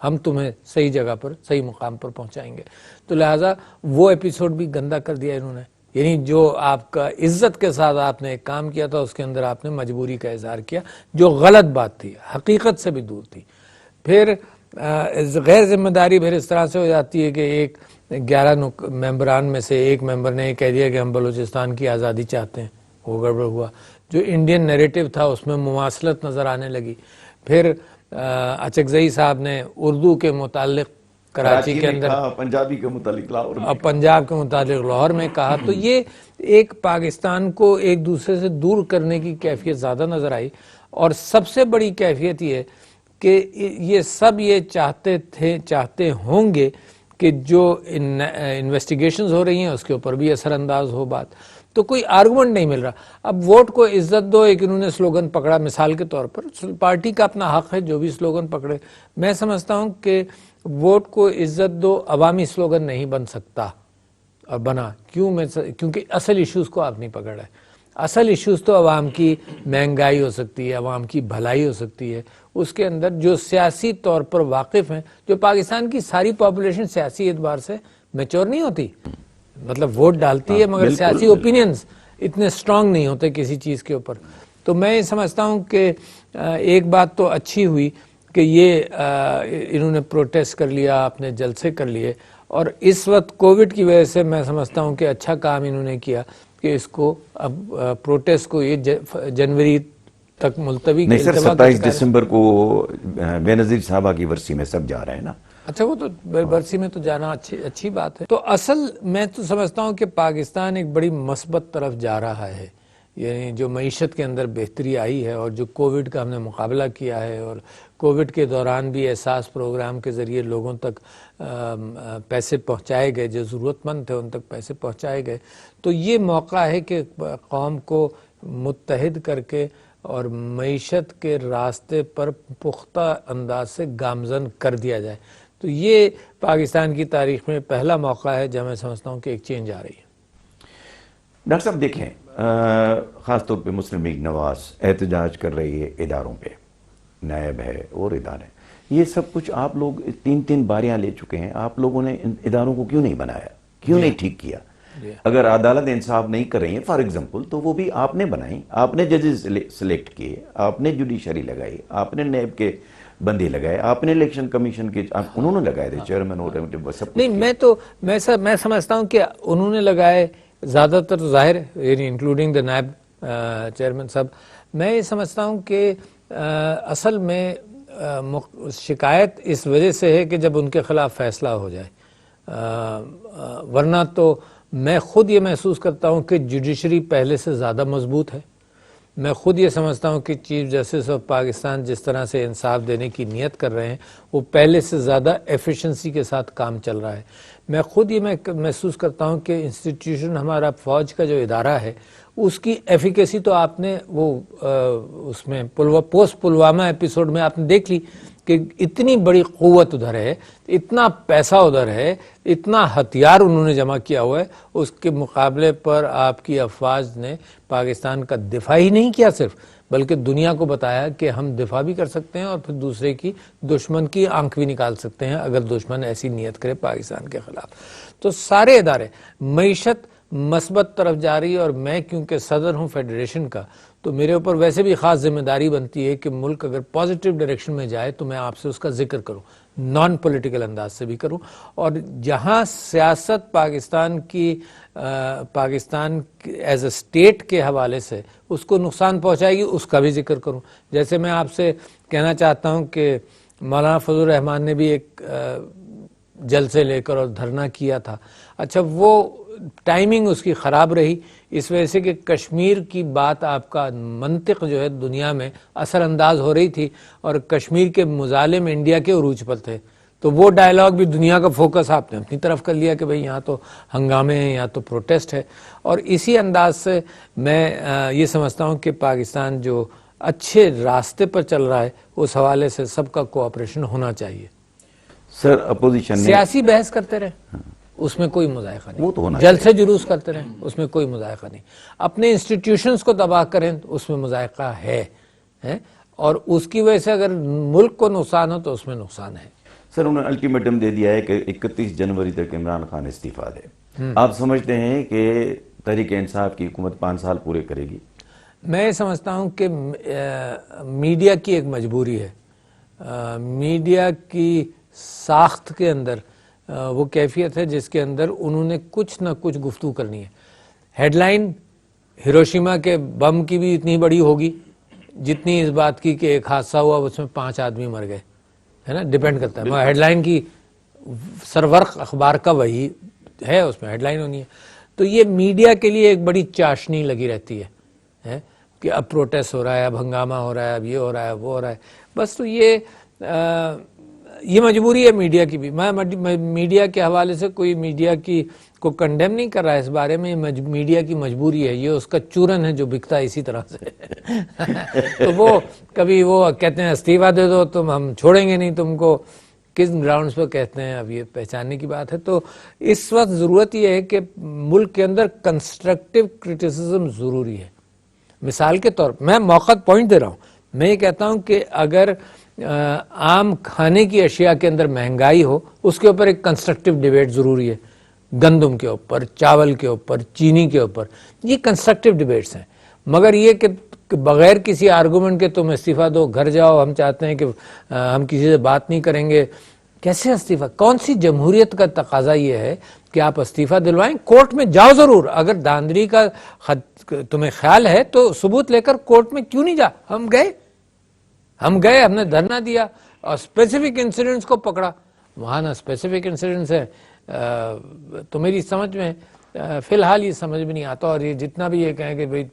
ہم تمہیں صحیح جگہ پر صحیح مقام پر پہنچائیں گے. تو لہٰذا وہ ایپیسوڈ بھی گندا کر دیا انہوں نے. یعنی جو آپ کا عزت کے ساتھ آپ نے ایک کام کیا تھا اس کے اندر آپ نے مجبوری کا اظہار کیا, جو غلط بات تھی, حقیقت سے بھی دور تھی. پھر غیر ذمہ داری پھر اس طرح سے ہو جاتی ہے کہ ایک 11 ممبران میں سے ایک ممبر نے یہ کہہ دیا کہ ہم بلوچستان کی آزادی چاہتے ہیں. وہ گڑبڑ ہوا. جو انڈین نیریٹو تھا اس میں مماثلت نظر آنے لگی. پھر اچکزئی صاحب نے اردو کے متعلق کراچی کے اندر, پنجابی کے متعلق لاہور میں, پنجاب کے متعلق لاہور میں کہا. تو یہ ایک پاکستان کو ایک دوسرے سے دور کرنے کی کیفیت زیادہ نظر آئی. اور سب سے بڑی کیفیت یہ کہ یہ سب یہ چاہتے ہوں گے کہ جو انویسٹیگیشنز ہو رہی ہیں اس کے اوپر بھی اثر انداز ہو بات. تو کوئی آرگومنٹ نہیں مل رہا. اب ووٹ کو عزت دو, ایک انہوں نے سلوگن پکڑا مثال کے طور پر, پارٹی کا اپنا حق ہے جو بھی سلوگن پکڑے. میں سمجھتا ہوں کہ ووٹ کو عزت دو عوامی سلوگن نہیں بن سکتا اور بنا. کیونکہ اصل ایشوز کو آپ نہیں پکڑ رہے. اصل ایشوز تو عوام کی مہنگائی ہو سکتی ہے, عوام کی بھلائی ہو سکتی ہے. اس کے اندر جو سیاسی طور پر واقف ہیں, جو پاکستان کی ساری پاپولیشن سیاسی اعتبار سے میچور نہیں ہوتی, مطلب ووٹ ڈالتی ہے مگر سیاسی اوپینینز اتنے سٹرونگ نہیں ہوتے کسی چیز کے اوپر. تو میں سمجھتا ہوں کہ ایک بات تو اچھی ہوئی کہ یہ انہوں نے پروٹیسٹ کر لیا, اپنے جلسے کر لیے. اور اس وقت کووڈ کی وجہ سے میں سمجھتا ہوں کہ اچھا کام انہوں نے کیا کہ اس کو اب پروٹیسٹ کو یہ جنوری تک ملتوی. نہیں سر, 27 دسمبر کو بے نظیر صاحبہ کی ورسی میں سب جا رہے ہیں نا. اچھا, وہ تو برسی میں تو جانا اچھی بات ہے. تو اصل میں تو سمجھتا ہوں کہ پاکستان ایک بڑی مثبت طرف جا رہا ہے. یعنی جو معیشت کے اندر بہتری آئی ہے اور جو کووڈ کا ہم نے مقابلہ کیا ہے, اور کووڈ کے دوران بھی احساس پروگرام کے ذریعے لوگوں تک پیسے پہنچائے گئے, جو ضرورت مند تھے ان تک پیسے پہنچائے گئے. تو یہ موقع ہے کہ قوم کو متحد کر کے اور معیشت کے راستے پر پختہ انداز سے گامزن کر دیا جائے. تو یہ پاکستان کی تاریخ میں پہلا موقع ہے جہاں میں سمجھتا ہوں کہ ایک چینج آ رہی ہے. ڈاکٹر صاحب دیکھیں, خاص طور پہ مسلم لیگ نواز احتجاج کر رہی ہے اداروں پہ, نیب ہے اور ادارے, یہ سب کچھ آپ لوگ 3 باریاں لے چکے ہیں. آپ لوگوں نے ان اداروں کو کیوں نہیں بنایا, کیوں نہیں ٹھیک کیا؟ اگر عدالت انصاف نہیں کر رہی ہے فار ایگزامپل, تو وہ بھی آپ نے بنائی, آپ نے ججز سلیکٹ کیے, آپ نے جوڈیشری لگائی, آپ نے نیب کے بندی لگائے, آپ نے الیکشن کمیشن کے انہوں نے لگائے تھے چیئرمین اور سب. نہیں, میں سمجھتا ہوں کہ انہوں نے لگائے زیادہ تر ظاہر, یعنی انکلوڈنگ دا نیب چیئرمین صاحب. میں یہ سمجھتا ہوں کہ اصل میں شکایت اس وجہ سے ہے کہ جب ان کے خلاف فیصلہ ہو جائے, ورنہ تو میں خود یہ محسوس کرتا ہوں کہ جوڈیشری پہلے سے زیادہ مضبوط ہے. میں خود یہ سمجھتا ہوں کہ چیف جسٹس آف پاکستان جس طرح سے انصاف دینے کی نیت کر رہے ہیں وہ پہلے سے زیادہ ایفیشنسی کے ساتھ کام چل رہا ہے. میں خود یہ محسوس کرتا ہوں کہ انسٹیٹیوشن ہمارا فوج کا جو ادارہ ہے اس کی ایفیکیسی تو آپ نے وہ اس میں پوسٹ پلوامہ ایپیسوڈ میں آپ نے دیکھ لی کہ اتنی بڑی قوت ادھر ہے, اتنا پیسہ ادھر ہے, اتنا ہتھیار انہوں نے جمع کیا ہوا ہے, اس کے مقابلے پر آپ کی افواج نے پاکستان کا دفاع ہی نہیں کیا صرف, بلکہ دنیا کو بتایا کہ ہم دفاع بھی کر سکتے ہیں اور پھر دوسرے کی دشمن کی آنکھ بھی نکال سکتے ہیں اگر دشمن ایسی نیت کرے پاکستان کے خلاف. تو سارے ادارے, معیشت مثبت طرف جا رہی ہے, اور میں کیونکہ صدر ہوں فیڈریشن کا تو میرے اوپر ویسے بھی خاص ذمہ داری بنتی ہے کہ ملک اگر پازیٹیو ڈائریکشن میں جائے تو میں آپ سے اس کا ذکر کروں, نان پولیٹیکل انداز سے بھی کروں, اور جہاں سیاست پاکستان ایز اے اسٹیٹ کے حوالے سے اس کو نقصان پہنچائے گی اس کا بھی ذکر کروں. جیسے میں آپ سے کہنا چاہتا ہوں کہ مولانا فضل الرحمان نے بھی ایک جلسے لے کر اور دھرنا کیا تھا. اچھا, وہ ٹائمنگ اس کی خراب رہی اس وجہ سے کہ کشمیر کی بات آپ کا منطق جو ہے دنیا میں اثر انداز ہو رہی تھی اور کشمیر کے مظالم انڈیا کے عروج پر تھے, تو وہ ڈائلاگ بھی دنیا کا فوکس آپ نے اپنی طرف کر لیا کہ بھئی یہاں تو ہنگامے ہیں, یہاں تو پروٹیسٹ ہے. اور اسی انداز سے میں یہ سمجھتا ہوں کہ پاکستان جو اچھے راستے پر چل رہا ہے اس حوالے سے سب کا کوآپریشن ہونا چاہیے. سر اپوزیشن سیاسی بحث کرتے رہے اس میں کوئی مذائقہ وہ تو نہیں, ہونا جلسے جلوس کرتے رہیں اس میں کوئی مذائقہ نہیں, اپنے انسٹیٹیوشنز کو تباہ کریں اس میں مذائقہ ہے, اور اس کی وجہ سے اگر ملک کو نقصان ہو تو اس میں نقصان ہے. سر انہوں نے الٹیمیٹم دے دیا ہے کہ 31 جنوری تک عمران خان استعفیٰ دے. آپ سمجھتے ہیں کہ تحریک انصاف کی حکومت 5 سال پورے کرے گی؟ میں سمجھتا ہوں کہ میڈیا کی ایک مجبوری ہے. میڈیا کی ساخت کے اندر وہ کیفیت ہے جس کے اندر انہوں نے کچھ نہ کچھ گفتگو کرنی ہے. ہیڈ لائن ہیروشیما کے بم کی بھی اتنی بڑی ہوگی جتنی اس بات کی کہ ایک حادثہ ہوا اس میں 5 آدمی مر گئے, ہے نا. ڈیپینڈ کرتا ہے ہیڈ لائن کی, سرورق اخبار کا وہی ہے, اس میں ہیڈ لائن ہونی ہے. تو یہ میڈیا کے لیے ایک بڑی چاشنی لگی رہتی ہے کہ اب پروٹیسٹ ہو رہا ہے, اب ہنگامہ ہو رہا ہے, اب یہ ہو رہا ہے, وہ ہو رہا ہے. بس تو یہ مجبوری ہے میڈیا کی بھی. میں میڈیا کے حوالے سے کوئی میڈیا کی کو کنڈیم نہیں کر رہا ہے اس بارے میں. میڈیا کی مجبوری ہے, یہ اس کا چورن ہے جو بکتا ہے اسی طرح سے. تو وہ کبھی وہ کہتے ہیں استعفیٰ دے دو تم, ہم چھوڑیں گے نہیں تم کو. کس گراؤنڈز پہ کہتے ہیں اب یہ پہچاننے کی بات ہے. تو اس وقت ضرورت یہ ہے کہ ملک کے اندر کنسٹرکٹیو کرٹیسزم ضروری ہے. مثال کے طور پر میں موقع پوائنٹ دے رہا ہوں, میں یہ کہتا ہوں کہ اگر عام کھانے کی اشیاء کے اندر مہنگائی ہو, اس کے اوپر ایک کنسٹرکٹیو ڈیبیٹ ضروری ہے. گندم کے اوپر, چاول کے اوپر, چینی کے اوپر, یہ کنسٹرکٹیو ڈیبیٹس ہیں. مگر یہ کہ بغیر کسی آرگومنٹ کے تم استعفیٰ دو, گھر جاؤ, ہم چاہتے ہیں کہ ہم کسی سے بات نہیں کریں گے, کیسے استعفیٰ؟ کون سی جمہوریت کا تقاضا یہ ہے کہ آپ استعفیٰ دلوائیں؟ کورٹ میں جاؤ ضرور, اگر دھاندلی کا تمہیں خیال ہے تو ثبوت لے کر کورٹ میں کیوں نہیں جا. ہم گئے, ہم نے دھرنا دیا اور اسپیسیفک انسیڈنٹس کو پکڑا. وہاں نا اسپیسیفک انسیڈنٹس ہیں تو میری سمجھ میں فی الحال یہ سمجھ میں نہیں آتا. اور یہ جتنا بھی یہ کہیں کہ بھائی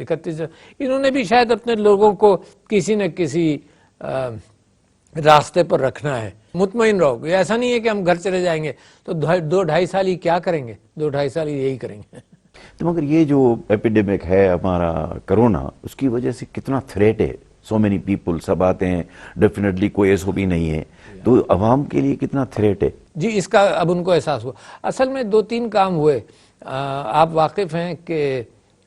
31 انہوں نے بھی شاید اپنے لوگوں کو کسی نہ کسی راستے پر رکھنا ہے. مطمئن رہو, ایسا نہیں ہے کہ ہم گھر چلے جائیں گے تو 2-2.5 سال ہی کیا کریں گے, 2-2.5 سال ہی یہی کریں گے. تو مگر یہ جو ایپیڈیمک ہے ہمارا کرونا, اس کی وجہ سے کتنا تھریٹ ہے. سو مینی پیپل, سب آتے ہیں, ڈیفینیٹلی کوئی ایس او پی نہیں ہے, تو عوام کے لیے کتنا تھریٹ ہے. جی اس کا اب ان کو احساس ہوا. اصل میں 2-3 کام ہوئے. آپ واقف ہیں کہ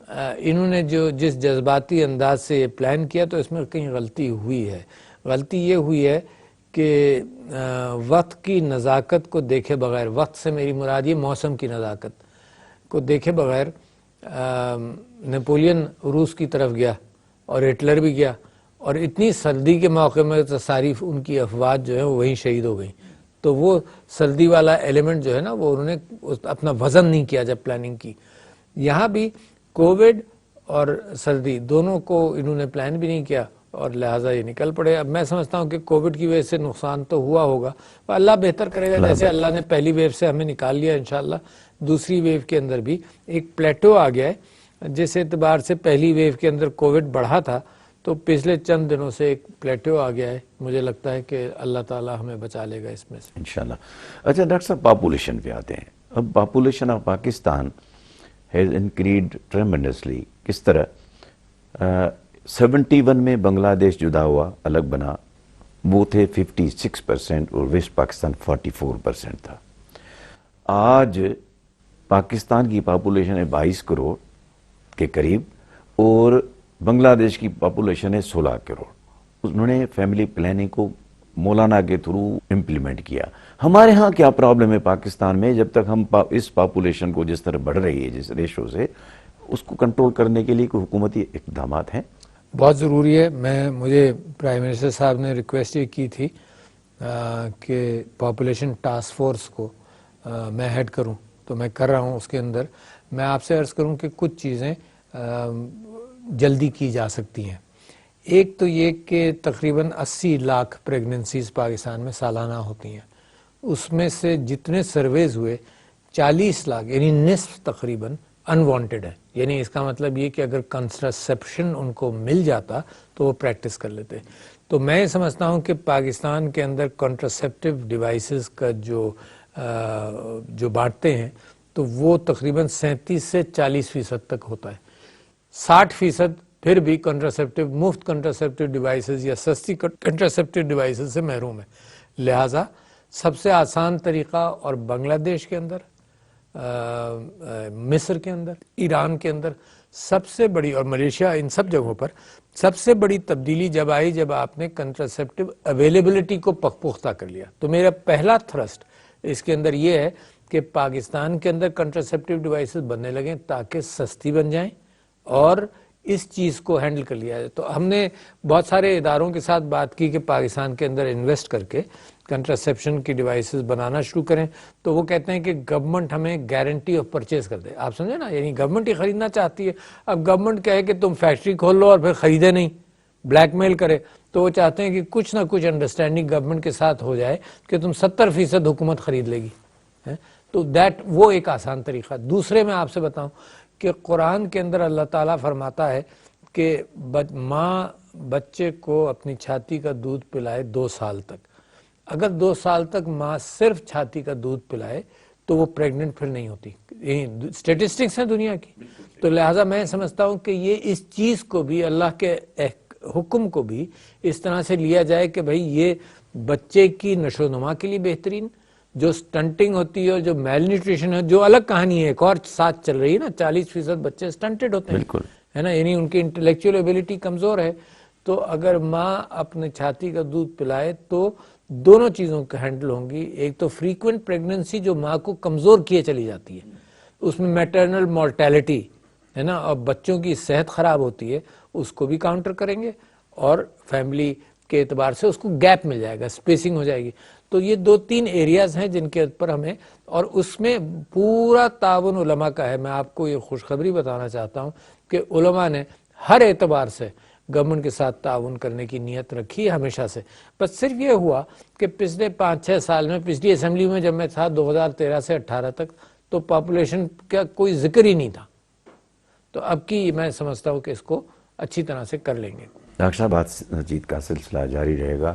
انہوں نے جس جذباتی انداز سے یہ پلان کیا تو اس میں کہیں غلطی ہوئی ہے. غلطی یہ ہوئی ہے کہ وقت کی نزاکت کو دیکھے بغیر, وقت سے میری مراد یہ موسم کی نزاکت کو دیکھے بغیر, نیپولین روس کی طرف گیا اور ہٹلر بھی گیا, اور اتنی سردی کے موقع میں تصاریف ان کی افواج جو ہے وہ وہیں شہید ہو گئیں. تو وہ سردی والا ایلیمنٹ جو ہے نا وہ انہوں نے اپنا وزن نہیں کیا جب پلاننگ کی. یہاں بھی کووڈ اور سردی دونوں کو انہوں نے پلان بھی نہیں کیا اور لہٰذا یہ نکل پڑے. اب میں سمجھتا ہوں کہ کووڈ کی وجہ سے نقصان تو ہوا ہوگا, اللہ بہتر کرے گا. جیسے اللہ نے پہلی ویو سے ہمیں نکال لیا, انشاءاللہ دوسری ویو کے اندر بھی ایک پلیٹو آ گیا ہے. جس اعتبار سے پہلی ویو کے اندر کووڈ بڑھا تھا تو پچھلے چند دنوں سے ایک پلیٹو آ گیا ہے. مجھے لگتا ہے کہ اللہ تعالیٰ ہمیں بچا لے گا اس میں سے انشاءاللہ. اچھا ڈاکٹر صاحب, پاپولیشن پہ آتے ہیں. اب population of Pakistan has increased tremendously. کس طرح 71 میں بنگلہ دیش جدا ہوا, الگ بنا, وہ تھے 56% اور ویسٹ پاکستان 44% تھا. آج پاکستان کی پاپولیشن ہے 22 کروڑ کے قریب اور بنگلہ دیش کی پاپولیشن ہے 16 کروڑ. انہوں نے فیملی پلاننگ کو مولانا کے تھرو امپلیمنٹ کیا. ہمارے ہاں کیا پرابلم ہے پاکستان میں, جب تک ہم اس پاپولیشن کو جس طرح بڑھ رہی ہے جس ریشو سے, اس کو کنٹرول کرنے کے لیے کوئی حکومتی اقدامات ہیں؟ بہت ضروری ہے. مجھے پرائم منسٹر صاحب نے ریکویسٹ یہ کی تھی کہ پاپولیشن ٹاسک فورس کو میں ہیڈ کروں, تو میں کر رہا ہوں. اس کے اندر میں آپ سے عرض کروں کہ کچھ چیزیں جلدی کی جا سکتی ہیں. ایک تو یہ کہ تقریباً 80 لاکھ پریگننسیز پاکستان میں سالانہ ہوتی ہیں. اس میں سے جتنے سرویز ہوئے 40 لاکھ یعنی نصف تقریباً انوانٹیڈ ہے. یعنی اس کا مطلب یہ کہ اگر کنٹراسیپشن ان کو مل جاتا تو وہ پریکٹس کر لیتے. تو میں سمجھتا ہوں کہ پاکستان کے اندر کنٹراسیپٹیو ڈیوائسز کا جو بانٹتے ہیں تو وہ تقریباً 37 سے 40% تک ہوتا ہے. 60% پھر بھی کنٹراسیپٹیو مفت کنٹراسیپٹیو ڈیوائسز یا سستی کنٹراسیپٹیو ڈیوائسز سے محروم ہے. لہٰذا سب سے آسان طریقہ, اور بنگلہ دیش کے اندر, مصر کے اندر, ایران کے اندر سب سے بڑی، اور ملیشیا ان سب جگہوں پر سب سے بڑی تبدیلی جب آئی جب آپ نے کنٹراسیپٹیو اویلیبلٹی کو پختہ کر لیا. تو میرا پہلا تھرسٹ اس کے اندر یہ ہے کہ پاکستان کے اندر کنٹراسیپٹیو ڈیوائسز بننے لگیں تاکہ سستی بن جائیں اور اس چیز کو ہینڈل کر لیا جائے. تو ہم نے بہت سارے اداروں کے ساتھ بات کی کہ پاکستان کے اندر انویسٹ کر کے کنٹراسیپشن کی ڈیوائسز بنانا شروع کریں. تو وہ کہتے ہیں کہ گورنمنٹ ہمیں گارنٹی آف پرچیز کر دے. آپ سمجھے نا، یعنی گورنمنٹ ہی خریدنا چاہتی ہے. اب گورنمنٹ کہے کہ تم فیکٹری کھول لو اور پھر خریدے نہیں، بلیک میل کرے، تو وہ چاہتے ہیں کہ کچھ نہ کچھ انڈرسٹینڈنگ گورنمنٹ کے ساتھ ہو جائے کہ تم 70% حکومت خرید لے گی. تو وہ ایک آسان طریقہ. دوسرے میں آپ سے بتاؤں کہ قرآن کے اندر اللہ تعالیٰ فرماتا ہے کہ ماں بچے کو اپنی چھاتی کا دودھ پلائے 2 سال تک. اگر 2 سال تک ماں صرف چھاتی کا دودھ پلائے تو وہ پریگننٹ پھر نہیں ہوتی. یہ اسٹیٹسٹکس ہیں دنیا کی. تو لہٰذا میں سمجھتا ہوں کہ یہ اس چیز کو بھی اللہ کے حکم کو بھی اس طرح سے لیا جائے کہ بھئی یہ بچے کی نشو و نما کے لیے بہترین. جو سٹنٹنگ ہوتی ہے اور جو میل نیوٹریشن ہے جو الگ کہانی ہے، ایک اور ساتھ چل رہی ہے نا، 40% بچے سٹنٹڈ ہوتے ہیں، ہے نا، یعنی ان کی انٹلیکچوئل ایبلٹی کمزور ہے. تو اگر ماں اپنے چھاتی کا دودھ پلائے تو دونوں چیزوں کا ہینڈل ہوں گی. ایک تو فریکوینٹ پریگننسی جو ماں کو کمزور کیے چلی جاتی ہے، اس میں میٹرنل مورٹیلٹی ہے نا، اور بچوں کی صحت خراب ہوتی ہے، اس کو بھی کاؤنٹر کریں گے اور فیملی کے اعتبار سے اس کو گیپ مل جائے گا، اسپیسنگ ہو جائے گی. تو یہ 2-3 ایریاز ہیں جن کے اوپر ہمیں، اور اس میں پورا تعاون علماء کا ہے. میں آپ کو یہ خوشخبری بتانا چاہتا ہوں کہ علماء نے ہر اعتبار سے گورنمنٹ کے ساتھ تعاون کرنے کی نیت رکھی ہے ہمیشہ سے. بس صرف یہ ہوا کہ پچھلے 5-6 سال میں، پچھلی اسمبلی میں جب میں تھا 2013 سے 18 تک، تو پاپولیشن کا کوئی ذکر ہی نہیں تھا. تو اب کی میں سمجھتا ہوں کہ اس کو اچھی طرح سے کر لیں گے. ڈاکٹر صاحب بات چیت کا سلسلہ جاری رہے گا.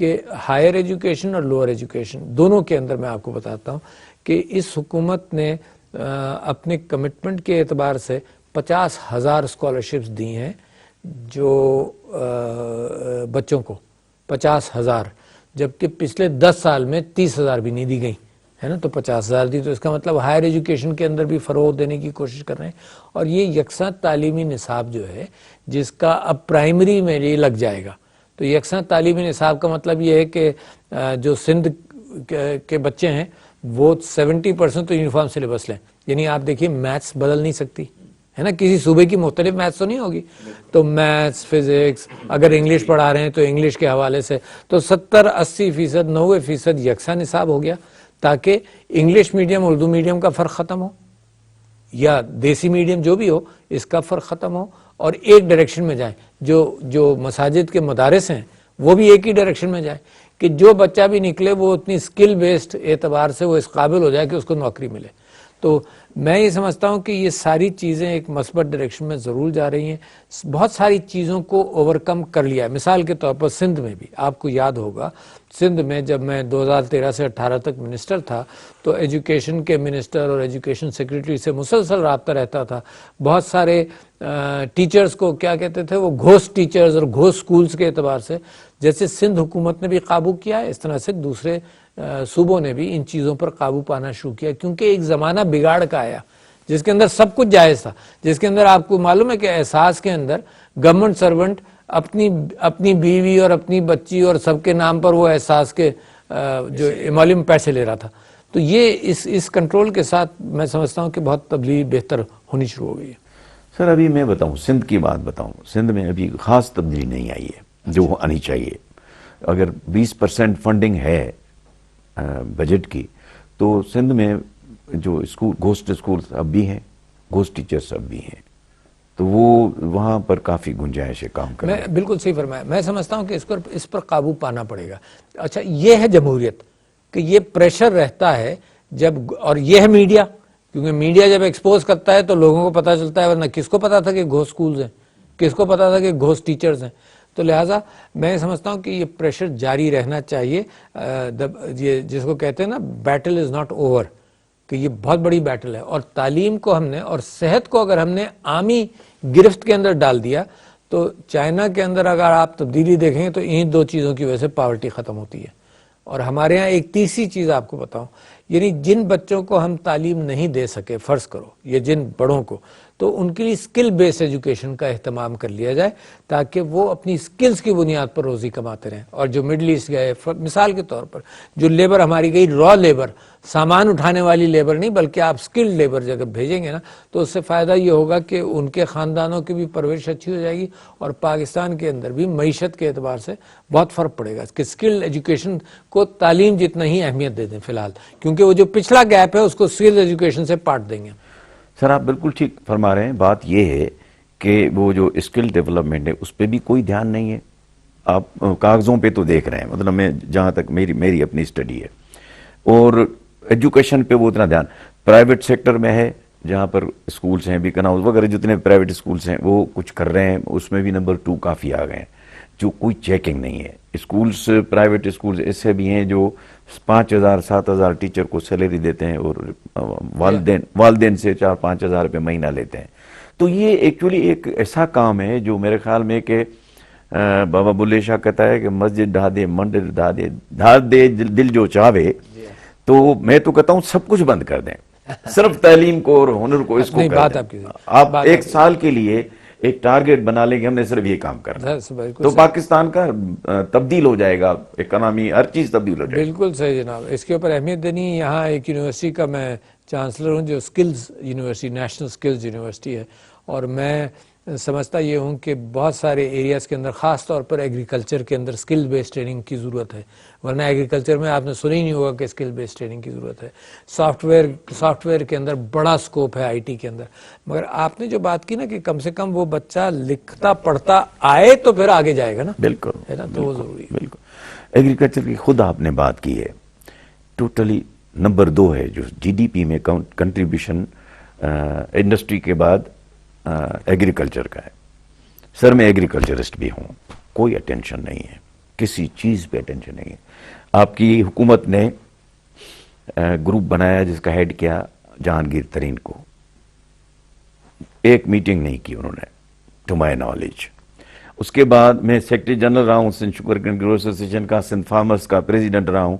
کہ ہائر ایجوکیشن اور لوور ایجوکیشن دونوں کے اندر میں آپ کو بتاتا ہوں کہ اس حکومت نے اپنے کمٹمنٹ کے اعتبار سے 50,000 اسکالرشپس دی ہیں جو بچوں کو 50,000، جبکہ پچھلے 10 سال میں 30,000 بھی نہیں دی گئی ہے نا. تو 50,000 دی، تو اس کا مطلب ہائر ایجوکیشن کے اندر بھی فروغ دینے کی کوشش کر رہے ہیں. اور یہ یکساں تعلیمی نصاب جو ہے جس کا اب پرائمری میں یہ لگ جائے گا، تو یکساں تعلیمی نصاب کا مطلب یہ ہے کہ جو سندھ کے بچے ہیں وہ 70% تو یونیفارم سلیبس لیں. یعنی آپ دیکھیے میتھس بدل نہیں سکتی ہے نا، کسی صوبے کی مختلف میتھس تو نہیں ہوگی، تو میتھس فزکس اگر انگلش پڑھا رہے ہیں تو انگلش کے حوالے سے تو 70-80%، 90% یکساں نصاب ہو گیا، تاکہ انگلش میڈیم اردو میڈیم کا فرق ختم ہو یا دیسی میڈیم جو بھی ہو اس کا فرق ختم ہو، اور ایک ڈائریکشن میں جائیں. جو مساجد کے مدارس ہیں وہ بھی ایک ہی ڈائریکشن میں جائیں کہ جو بچہ بھی نکلے وہ اتنی سکل بیسڈ اعتبار سے وہ اس قابل ہو جائے کہ اس کو نوکری ملے. تو میں یہ سمجھتا ہوں کہ یہ ساری چیزیں ایک مثبت ڈائریکشن میں ضرور جا رہی ہیں. بہت ساری چیزوں کو اوورکم کر لیا ہے. مثال کے طور پر سندھ میں بھی آپ کو یاد ہوگا، سندھ میں جب میں 2013 سے 18 تک منسٹر تھا تو ایجوکیشن کے منسٹر اور ایجوکیشن سیکریٹری سے مسلسل رابطہ رہتا تھا. بہت سارے ٹیچرز کو کیا کہتے تھے، وہ گھوسٹ ٹیچرز اور گھوسٹ سکولز کے اعتبار سے، جیسے سندھ حکومت نے بھی قابو کیا ہے اس طرح سے دوسرے صوبوں نے بھی ان چیزوں پر قابو پانا شروع کیا، کیونکہ ایک زمانہ بگاڑ کا آیا جس کے اندر سب کچھ جائز تھا، جس کے اندر آپ کو معلوم ہے کہ احساس کے اندر گورنمنٹ سرونٹ اپنی بیوی اور اپنی بچی اور سب کے نام پر وہ احساس کے جو معلوم پیسے لے رہا تھا. تو یہ اس کنٹرول کے ساتھ میں سمجھتا ہوں کہ بہت تبدیلی بہتر ہونی شروع ہو گئی ہے. سر ابھی میں بتاؤں سندھ کی بات بتاؤں، سندھ میں ابھی خاص تبدیلی نہیں آئی ہے جو آنی چاہیے. اگر 20% فنڈنگ ہے بجٹ کی تو سندھ میں جو اسکول گھوسٹ اسکولس اب بھی ہیں، گھوسٹ ٹیچرس اب بھی ہیں، تو وہ وہاں پر کافی گنجائش ہے کام کرنے. میں بالکل صحیح فرمایا. میں سمجھتا ہوں کہ اس پر قابو پانا پڑے گا. اچھا یہ ہے جمہوریت کہ یہ پریشر رہتا ہے جب، اور یہ ہے میڈیا، کیونکہ میڈیا جب ایکسپوز کرتا ہے تو لوگوں کو پتا چلتا ہے، ورنہ کس کو پتا تھا کہ گھوسٹ سکولز ہیں، کس کو پتا تھا کہ گھوسٹ ٹیچرز ہیں. تو لہٰذا میں سمجھتا ہوں کہ یہ پریشر جاری رہنا چاہیے. یہ جس کو کہتے ہیں نا بیٹل از ناٹ اوور، کہ یہ بہت بڑی بیٹل ہے. اور تعلیم کو ہم نے اور صحت کو اگر ہم نے عامی گرفت کے اندر ڈال دیا تو چائنا کے اندر اگر آپ تبدیلی دیکھیں تو ان دو چیزوں کی وجہ سے پاورٹی ختم ہوتی ہے. اور ہمارے ہاں ایک تیسری چیز آپ کو بتاؤں، یعنی جن بچوں کو ہم تعلیم نہیں دے سکے، فرض کرو یہ جن بڑوں کو، تو ان کے لیے اسکل بیس ایجوکیشن کا اہتمام کر لیا جائے تاکہ وہ اپنی اسکلز کی بنیاد پر روزی کماتے رہیں. اور جو مڈل ایسٹ گئے، مثال کے طور پر جو لیبر ہماری گئی را لیبر، سامان اٹھانے والی لیبر نہیں بلکہ آپ اسکلڈ لیبر جب بھیجیں گے نا تو اس سے فائدہ یہ ہوگا کہ ان کے خاندانوں کی بھی پرورش اچھی ہو جائے گی اور پاکستان کے اندر بھی معیشت کے اعتبار سے بہت فرق پڑے گا. کہ اسکل ایجوکیشن کو تعلیم جتنا ہی اہمیت دے دیں فی الحال، کیونکہ وہ جو پچھلا گیپ ہے اس کو اسکل ایجوکیشن سے پاٹ دیں گے. سر آپ بالکل ٹھیک فرما رہے ہیں. بات یہ ہے کہ وہ جو اسکل ڈیولپمنٹ ہے اس پہ بھی کوئی دھیان نہیں ہے. آپ کاغذوں پہ تو دیکھ رہے ہیں، مطلب میں جہاں تک میری اپنی اسٹڈی ہے، اور ایجوکیشن پہ وہ اتنا دھیان پرائیویٹ سیکٹر میں ہے جہاں پر اسکولس ہیں بھی کناؤز وغیرہ جتنے پرائیویٹ اسکولس ہیں وہ کچھ کر رہے ہیں، اس میں بھی نمبر 2 کافی آ گئے ہیں، جو کوئی چیکنگ نہیں ہے. اسکولس پرائیویٹ اسکولس ایسے بھی ہیں جو 5,000-7,000 ٹیچر کو سیلری دیتے ہیں اور والدین سے 4-5 ہزار روپے مہینہ لیتے ہیں. تو یہ ایکچولی ایک ایسا کام ہے جو میرے خیال میں کہ بابا بلے شاہ کہتا ہے کہ مسجد ڈھا دے مندر ڈھا دے دل جو چاہے، تو میں تو کہتا ہوں سب کچھ بند کر دیں، صرف تعلیم کو اور ہنر کو اس کو کر دیں. آپ ایک سال کے لیے ایک ٹارگٹ بنا لیں کہ ہم نے صرف یہ کام کرنا، تو پاکستان کا تبدیل ہو جائے گا، اکنامی ہر چیز تبدیل ہو جائے گی. بالکل صحیح جناب. اس کے اوپر اہمیت دینی ہے. یہاں ایک یونیورسٹی کا میں چانسلر ہوں جو skills university, national skills university ہے، اور میں سمجھتا یہ ہوں کہ بہت سارے ایریاز کے اندر خاص طور پر ایگریکلچر کے اندر سکل بیس ٹریننگ کی ضرورت ہے. ورنہ ایگریکلچر میں آپ نے سنا ہی نہیں ہوگا کہ سکل بیس ٹریننگ کی ضرورت ہے. سافٹ ویئر کے اندر بڑا سکوپ ہے، آئی ٹی کے اندر. مگر آپ نے جو بات کی نا کہ کم سے کم وہ بچہ لکھتا پڑھتا آئے تو پھر آگے جائے گا نا. بالکل ہے نا، تو وہ ضروری ہے. بالکل. ایگریکلچر کی خود آپ نے بات کی ہے، ٹوٹلی نمبر 2 ہے جو جی ڈی پی میں کنٹریبیوشن انڈسٹری کے بعد ایگریکلچر کا ہے. سر میں ایگریکلچرسٹ بھی ہوں، کوئی اٹینشن نہیں ہے کسی چیز پہ اٹینشن نہیں ہے. آپ کی حکومت نے گروپ بنایا جس کا ہیڈ کیا جہانگیر ترین کو, ایک میٹنگ نہیں کی انہوں نے ٹو مائی نالج. اس کے بعد میں سیکرٹری جنرل رہا ہوں Sindh sugar cane grower association کا, سندھ فارمرز کا پریزیڈنٹ رہا ہوں,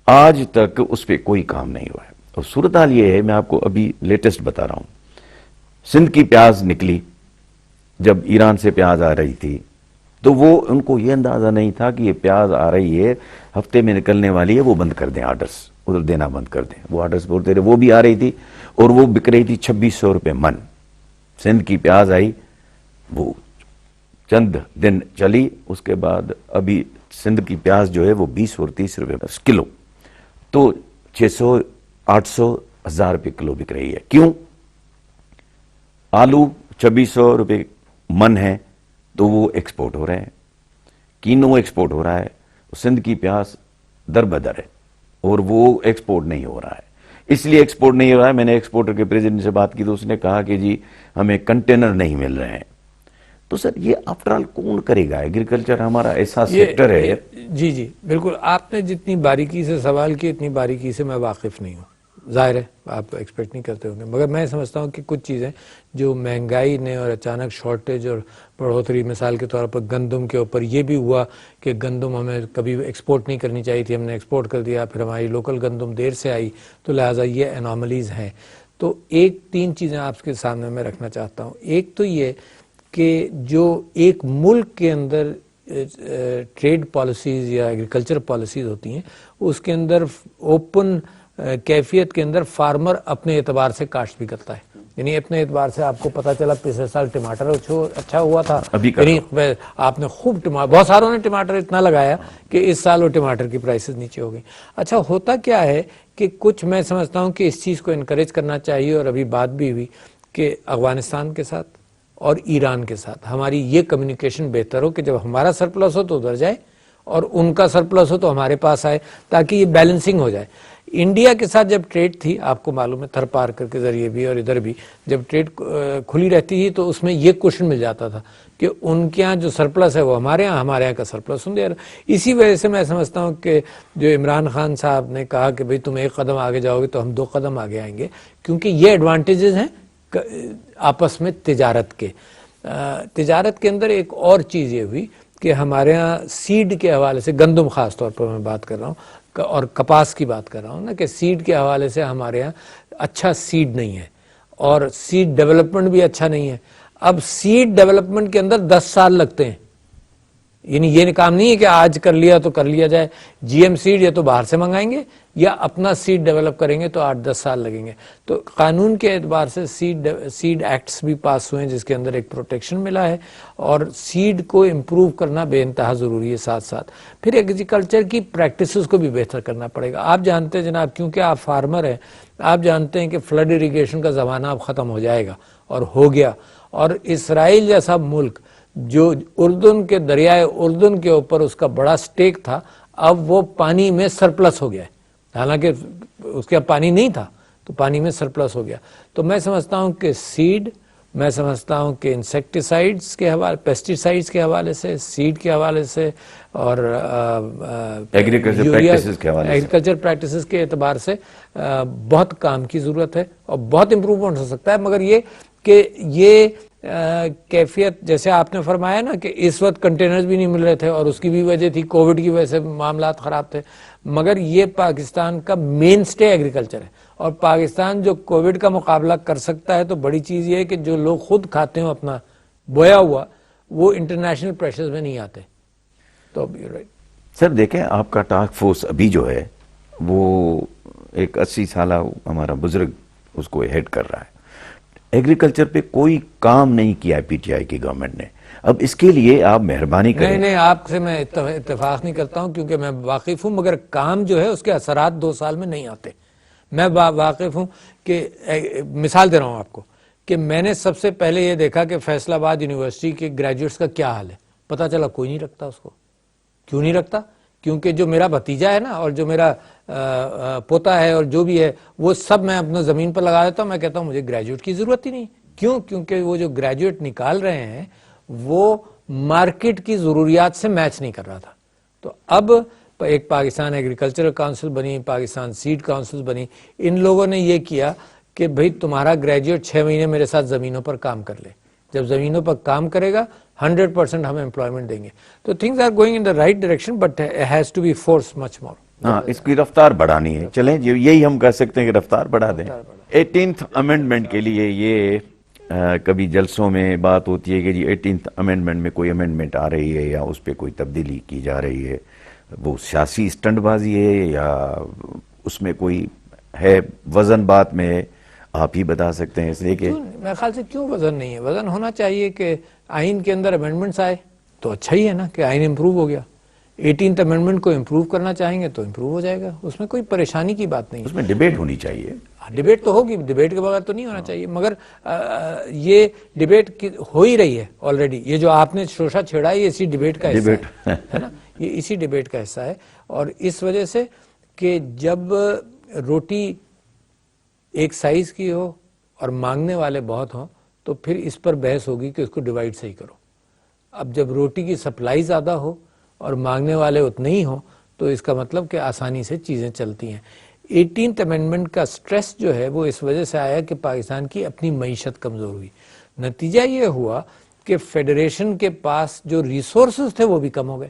آج تک اس پہ کوئی کام نہیں ہوا ہے. اور صورتحال یہ ہے, میں آپ کو ابھی لیٹسٹ بتا رہا ہوں, سندھ کی پیاز نکلی, جب ایران سے پیاز آ رہی تھی تو وہ ان کو یہ اندازہ نہیں تھا کہ یہ پیاز آ رہی ہے, ہفتے میں نکلنے والی ہے, وہ بند کر دیں آرڈرز, ادھر دینا بند کر دیں. وہ آرڈرز بولتے رہے, وہ بھی آ رہی تھی اور وہ بک رہی تھی 2600 روپے من. سندھ کی پیاز آئی, وہ چند دن چلی, اس کے بعد ابھی سندھ کی پیاز جو ہے وہ 20 اور 30 روپے کلو, تو 600 800 1000 روپے کلو بک رہی ہے. کیوں؟ آلو 2600 روپے من ہے تو وہ ایکسپورٹ ہو رہے ہیں, کینو ایکسپورٹ ہو رہا ہے, سندھ کی پیاز در بدر ہے اور وہ ایکسپورٹ نہیں ہو رہا ہے. اس لیے ایکسپورٹ نہیں ہو رہا ہے, میں نے ایکسپورٹر کے پریزیڈنٹ سے بات کی تو اس نے کہا کہ جی ہمیں کنٹینر نہیں مل رہے ہیں. تو سر یہ آفٹر آل کون کرے گا؟ ایگریکلچر ہمارا ایسا سیکٹر ہے. جی جی بالکل, آپ نے جتنی باریکی سے سوال کی اتنی باریکی سے میں واقف نہیں ہوں, ظاہر ہے آپ ایکسپیکٹ نہیں کرتے ہوں گے, مگر میں سمجھتا ہوں کہ کچھ چیزیں جو مہنگائی نے اور اچانک شارٹیج اور بڑھوتری, مثال کے طور پر گندم کے اوپر یہ بھی ہوا کہ گندم ہمیں کبھی ایکسپورٹ نہیں کرنی چاہیے تھی, ہم نے ایکسپورٹ کر دیا, پھر ہماری لوکل گندم دیر سے آئی, تو لہٰذا یہ اناملیز ہیں. تو ایک 3 چیزیں آپ کے سامنے میں رکھنا چاہتا ہوں. ایک تو یہ کہ جو ایک ملک کے اندر ٹریڈ پالیسیز یا ایگریکلچر پالیسیز ہوتی ہیں, اس کے اندر اوپن کیفیت کے اندر فارمر اپنے اعتبار سے کاشت بھی کرتا ہے. یعنی اپنے اعتبار سے آپ کو پتا چلا پچھلے سال ٹماٹر اچھا ہوا تھا, یعنی آپ نے خوب بہت ساروں نے ٹماٹر اتنا لگایا کہ اس سال وہ ٹماٹر کی پرائسز نیچے ہو گئی. اچھا ہوتا کیا ہے کہ کچھ میں سمجھتا ہوں کہ اس چیز کو انکریج کرنا چاہیے, اور ابھی بات بھی ہوئی کہ افغانستان کے ساتھ اور ایران کے ساتھ ہماری یہ کمیونیکیشن بہتر ہو کہ جب ہمارا سرپلس ہو تو ادھر جائے اور ان کا سرپلس ہو تو ہمارے پاس آئے, تاکہ یہ بیلنسنگ ہو جائے. انڈیا کے ساتھ جب ٹریڈ تھی, آپ کو معلوم ہے تھر پارکر کے ذریعے بھی اور ادھر بھی جب ٹریڈ کھلی رہتی تھی تو اس میں یہ کوشچن مل جاتا تھا کہ ان کے یہاں جو سرپلس ہے وہ ہمارے یہاں کا سرپلس ہوں. اسی وجہ سے میں سمجھتا ہوں کہ جو عمران خان صاحب نے کہا کہ بھئی تم 1 قدم آگے جاؤ گے تو ہم 2 قدم آگے آئیں گے, کیونکہ یہ ایڈوانٹیجز ہیں آپس میں تجارت کے. تجارت کے اندر ایک اور چیز یہ ہوئی کہ ہمارے ہاں سیڈ کے حوالے سے, گندم خاص طور پر میں بات کر رہا ہوں اور کپاس کی بات کر رہا ہوں نا, کہ سیڈ کے حوالے سے ہمارے ہاں اچھا سیڈ نہیں ہے اور سیڈ ڈیولپمنٹ بھی اچھا نہیں ہے. اب سیڈ ڈیولپمنٹ کے اندر 10 سال لگتے ہیں, یعنی یہ کام نہیں ہے کہ آج کر لیا تو کر لیا جائے. جی ایم سیڈ یا تو باہر سے منگائیں گے یا اپنا سیڈ ڈیولپ کریں گے تو 8-10 سال لگیں گے. تو قانون کے اعتبار سے سیڈ ایکٹس بھی پاس ہوئے ہیں جس کے اندر ایک پروٹیکشن ملا ہے, اور سیڈ کو امپروو کرنا بے انتہا ضروری ہے. ساتھ ساتھ پھر ایگریکلچر کی پریکٹسز کو بھی بہتر کرنا پڑے گا. آپ جانتے ہیں جناب, کیونکہ آپ فارمر ہیں, آپ جانتے ہیں کہ فلڈ اریگیشن کا زمانہ اب ختم ہو جائے گا اور ہو گیا, اور اسرائیل جیسا ملک جو اردن کے دریائے اردن کے اوپر اس کا بڑا سٹیک تھا, اب وہ پانی میں سرپلس ہو گیا ہے, حالانکہ اس کے پانی نہیں تھا تو پانی میں سرپلس ہو گیا. تو میں سمجھتا ہوں کہ سیڈ, میں سمجھتا ہوں کہ انسیکٹیسائڈز کے حوالے, پیسٹیسائڈز کے حوالے سے, سیڈ کے حوالے سے اور ایگریکلچر پریکٹسز کے اعتبار سے بہت کام کی ضرورت ہے اور بہت امپروومنٹ ہو سکتا ہے. مگر یہ کہ یہ کیفیت, جیسے آپ نے فرمایا نا کہ اس وقت کنٹینرز بھی نہیں مل رہے تھے اور اس کی بھی وجہ تھی کووڈ کی وجہ سے معاملات خراب تھے, مگر یہ پاکستان کا مین سٹے ایگریکلچر ہے, اور پاکستان جو کووڈ کا مقابلہ کر سکتا ہے تو بڑی چیز یہ ہے کہ جو لوگ خود کھاتے ہوں اپنا بویا ہوا, وہ انٹرنیشنل پریشرز میں نہیں آتے. تو سر دیکھیں, آپ کا ٹاسک فورس ابھی جو ہے وہ ایک 80 سالہ ہمارا بزرگ اس کو ہیڈ کر رہا ہے. ایگریکلچر پہ کوئی کام نہیں کیا ہے پی ٹی آئی کی گورنمنٹ نے. اب اس کے لیے آپ مہربانی کریں. نہیں, آپ سے میں اتفاق نہیں کرتا ہوں کیونکہ میں واقف ہوں, مگر کام جو ہے اس کے اثرات 2 سال میں نہیں آتے. میں واقف ہوں کہ مثال دے رہا ہوں آپ کو کہ میں نے سب سے پہلے یہ دیکھا کہ فیصل آباد یونیورسٹی کے گریجویٹس کا کیا حال ہے. پتا چلا کوئی نہیں رکھتا اس کو. کیوں نہیں رکھتا؟ کیونکہ جو میرا بھتیجا ہے نا اور جو میرا پوتا ہے اور جو بھی ہے وہ سب میں اپنا زمین پر لگا دیتا ہوں. میں کہتا ہوں مجھے گریجویٹ کی ضرورت ہی نہیں. کیوں؟ کیونکہ وہ جو گریجویٹ نکال رہے ہیں وہ مارکیٹ کی ضروریات سے میچ نہیں کر رہا تھا. تو اب ایک پاکستان ایگریکلچرل کونسل بنی, پاکستان سیڈ کونسل بنی, ان لوگوں نے یہ کیا کہ بھئی تمہارا گریجویٹ 6 مہینے میرے ساتھ زمینوں پر کام کر لے, جب زمینوں پر کام کرے گا 100% ہم امپلائمنٹ دیں گے. تو things are going in the right direction but has to be force much more. ہاں, اس کی رفتار بڑھانی ہے. چلیں یہی ہم کہہ سکتے ہیں کہ رفتار بڑھا دیں. 18th امینڈمنٹ کے لیے یہ کبھی جلسوں میں بات ہوتی ہے کہ جی 18th امینڈمنٹ میں کوئی امینڈمنٹ آ رہی ہے یا اس پہ کوئی تبدیلی کی جا رہی ہے, وہ سیاسی اسٹنٹ بازی ہے یا اس میں کوئی ہے وزن بات میں ہے, آپ ہی بتا سکتے ہیں. اس لیے کہ میرے خیال سے کیوں وزن نہیں ہے, وزن ہونا چاہیے کہ آئین کے اندر امینڈمنٹس آئے تو اچھا ہی ہے نا کہ آئین امپروو ہو گیا. 18th امینڈمنٹ کو امپروو کرنا چاہیں گے تو امپروو ہو جائے گا, اس میں کوئی پریشانی کی بات نہیں. اس میں ڈیبیٹ ہونی چاہیے. ڈیبیٹ تو ہوگی, ڈیبیٹ کے بغیر تو نہیں ہونا چاہیے, مگر یہ ڈیبیٹ ہو ہی رہی ہے آلریڈی. یہ جو آپ نے شوشہ چھیڑا ہے یہ اسی ڈیبیٹ کا حصہ ہے نا, یہ اسی ڈیبیٹ کا حصہ ہے. اور اس وجہ سے کہ جب روٹی ایک سائز کی ہو اور مانگنے والے بہت ہوں تو پھر اس پر بحث ہوگی کہ اس کو ڈیوائڈ صحیح کرو. اب جب روٹی کی سپلائی زیادہ ہو اور مانگنے والے اتنے ہی ہوں تو اس کا مطلب کہ آسانی سے چیزیں چلتی ہیں. 18th امینڈمنٹ کا سٹریس جو ہے وہ اس وجہ سے آیا کہ پاکستان کی اپنی معیشت کمزور ہوئی. نتیجہ یہ ہوا کہ فیڈریشن کے پاس جو ریسورسز تھے وہ بھی کم ہو گئے,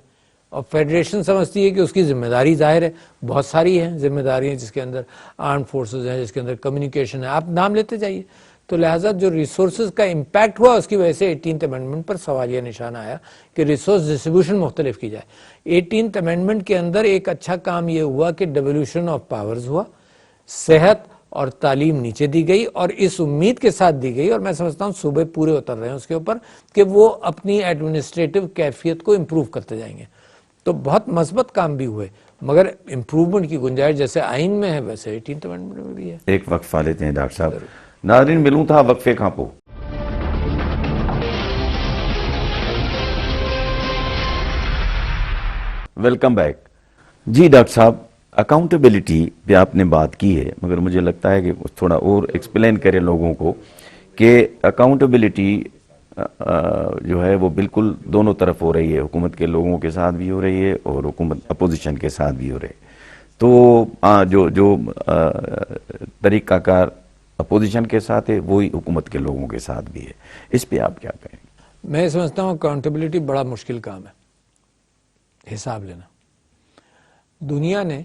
اور فیڈریشن سمجھتی ہے کہ اس کی ذمہ داری ظاہر ہے بہت ساری ہیں ذمہ داریاں, جس کے اندر آرم فورسز ہیں, جس کے اندر کمیونیکیشن ہے, آپ نام لیتے جائیے. تو لہٰذا جو ریسورسز کا امپیکٹ ہوا اس کی وجہ سے 18th امینڈمنٹ پر سوالیہ نشان آیا کہ ریسورس ڈسٹریبیوشن مختلف کی جائے. 18th امینڈمنٹ کے اندر ایک اچھا کام یہ ہوا کہ ڈیولیوشن آف پاورز ہوا, صحت اور تعلیم نیچے دی گئی, اور اس امید کے ساتھ دی گئی, اور میں سمجھتا ہوں صوبے پورے اتر رہے ہیں اس کے اوپر کہ وہ اپنی ایڈمنسٹریٹو کیفیت کو امپروو کرتے جائیں گے. تو بہت مثبت کام بھی ہوئے, مگر امپروومنٹ کی گنجائش جیسے آئین میں ہے ویسے 18th امینڈمنٹ میں بھی ہے. ایک وقفہ لیتے ہیں ڈاکٹر صاحب. ناظرین ملوں تھا وقفے کھاں پو. Welcome back. جی ڈاکٹر صاحب, اکاؤنٹیبلٹی پہ آپ نے بات کی ہے, مگر مجھے لگتا ہے کہ تھوڑا اور ایکسپلین کریں لوگوں کو کہ اکاؤنٹیبلٹی جو ہے وہ بالکل دونوں طرف ہو رہی ہے, حکومت کے لوگوں کے ساتھ بھی ہو رہی ہے اور حکومت اپوزیشن کے ساتھ بھی ہو رہی ہے. تو جو طریقہ کار اپوزیشن کے ساتھ ہے وہی حکومت کے لوگوں کے ساتھ بھی ہے, اس پہ آپ کیا کہیں؟ میں سمجھتا ہوں اکاؤنٹیبلٹی بڑا مشکل کام ہے, حساب لینا. دنیا نے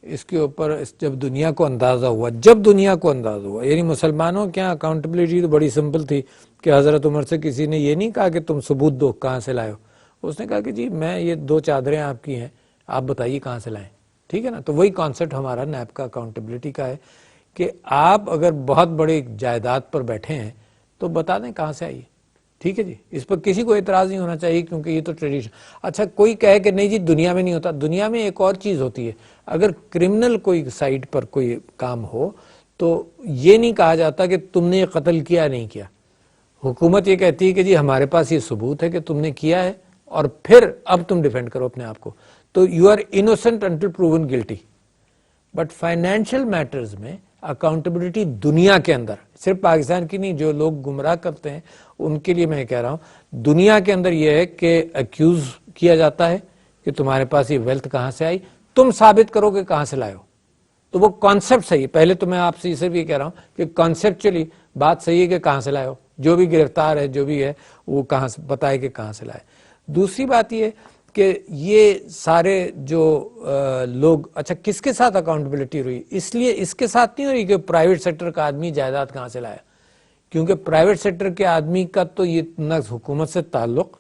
اس کے اوپر جب دنیا کو اندازہ ہوا یعنی مسلمانوں کے یہاں اکاؤنٹیبلٹی تو بڑی سمپل تھی کہ حضرت عمر سے کسی نے یہ نہیں کہا کہ تم ثبوت دو کہاں سے لائے ہو, اس نے کہا کہ جی میں یہ 2 چادریں آپ کی ہیں, آپ بتائیے کہاں سے لائیں. ٹھیک ہے نا. تو وہی کانسیپٹ ہمارا نیب کا اکاؤنٹیبلٹی کا ہے کہ آپ اگر بہت بڑے جائیداد پر بیٹھے ہیں تو بتا دیں کہاں سے آئیے. ٹھیک ہے جی, اس پر کسی کو اعتراض نہیں ہونا چاہیے کیونکہ یہ تو ٹریڈیشن. اچھا کوئی کہے کہ نہیں جی دنیا میں نہیں ہوتا, دنیا میں ایک اور چیز ہوتی ہے. اگر کرمنل کوئی سائٹ پر کوئی کام ہو تو یہ نہیں کہا جاتا کہ تم نے یہ قتل کیا نہیں کیا. حکومت یہ کہتی ہے کہ جی ہمارے پاس یہ ثبوت ہے کہ تم نے کیا ہے اور پھر اب تم ڈیفینڈ کرو اپنے آپ کو. تو you are innocent until proven guilty. But financial matters میں اکاؤنٹیبلٹی دنیا کے اندر, صرف پاکستان کی نہیں, جو لوگ گمراہ کرتے ہیں ان کے لیے میں کہہ رہا ہوں, دنیا کے اندر یہ ہے کہ ایکیوز کیا جاتا ہے کہ تمہارے پاس یہ ویلتھ کہاں سے آئی, تم ثابت کرو کہ کہاں سے لائے ہو. تو وہ کانسیپٹ صحیح ہے. پہلے تو میں آپ سے صرف یہ کہہ رہا ہوں کہ کانسیپچولی بات صحیح ہے کہ کہاں سے لائے ہو, جو بھی گرفتار ہے جو بھی ہے وہ کہاں سے بتائے کہ کہاں سے لائے. دوسری بات یہ کہ یہ سارے جو لوگ, اچھا کس کے ساتھ اکاؤنٹیبلٹی ہوئی, اس لیے اس کے ساتھ نہیں ہو رہی کہ پرائیویٹ سیکٹر کا آدمی جائیداد کہاں سے لایا, کیونکہ پرائیویٹ سیکٹر کے آدمی کا تو یہ نہ حکومت سے تعلق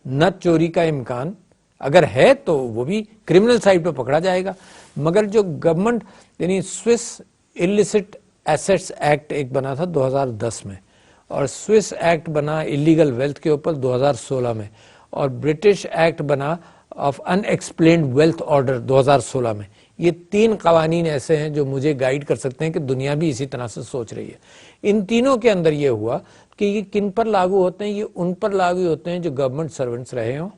نہ چوری کا امکان, اگر ہے تو وہ بھی کرمنل سائٹ پہ پکڑا جائے گا. مگر جو گورنمنٹ یعنی سوئس اللیسٹ ایسیٹس ایکٹ ایک بنا تھا 2010 میں, اور سوئس ایکٹ بنا الیگل ویلتھ کے اوپر 2016 میں, اور برٹش ایکٹ بنا of in explained wealth order 2016 میں. یہ 3 قوانین ایسے ہیں جو مجھے گائیڈ کر سکتے ہیں کہ دنیا بھی اسی طرح سے سوچ رہی ہے. ان تینوں کے اندر یہ ہوا کہ یہ کن پر لاگو ہوتے ہیں, یہ ان پر لاگو ہوتے ہیں جو گورنمنٹ سرونٹس رہے ہوں,